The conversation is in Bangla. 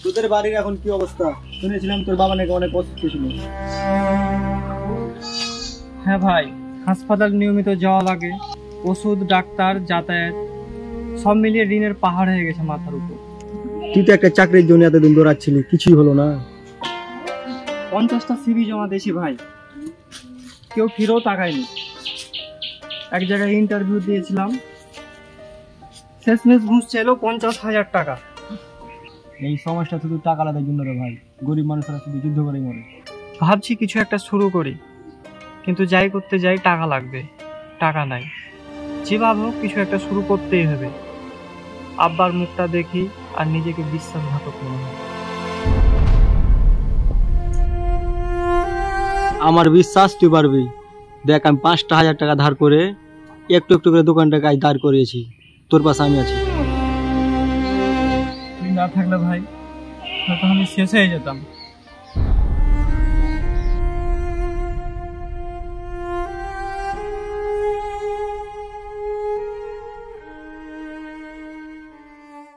তোদের বাড়ির এখন কি অবস্থা? শুনেছিলাম তোর বাবা নাকি অনেক অসুস্থ ছিল। হ্যাঁ ভাই, হাসপাতাল নিয়মিত যাওয়া লাগে, ওষুধ, ডাক্তার, যাতায়াত সব মিলিয়ে ঋণের পাহাড় হয়ে গেছে মাথার উপর। তুই তো একটা চাকরির জন্য এতদিন দৌড়াচ্ছিলি, কিছুই হলো না। 50টা সিভি জমা দিয়েছি ভাই, কেউ ফিরেও তাকায়নি। এক জায়গায় ইন্টারভিউ দিয়েছিলাম, শেষমেশ ঘুষ চাইলো 50,000 টাকা। এই সমাজটা শুধু টাকা লাগার জন্য রে ভাই, গরিব মানুষরা শুধু যুদ্ধ করেই মরে। ভাবছি কিছু একটা শুরু করি, কিন্তু যাই করতে যাই টাকা লাগবে, টাকা নাই। যেভাবে হোক কিছু একটা শুরু করতেই হবে। আব্বার মুখটা দেখি আর নিজেকে বিশ্বাসঘাতক মনে হয়। আমার বিশ্বাস তুই পারবি। দেখ, আমি 5,000 টাকা ধার করে একটু একটু করে দোকানটাকে আজ দাঁড় করিয়েছি। তোর পাশে আমি আছি। তুই না থাকলে ভাই হয়তো আমি শেষ হয়ে যেতাম।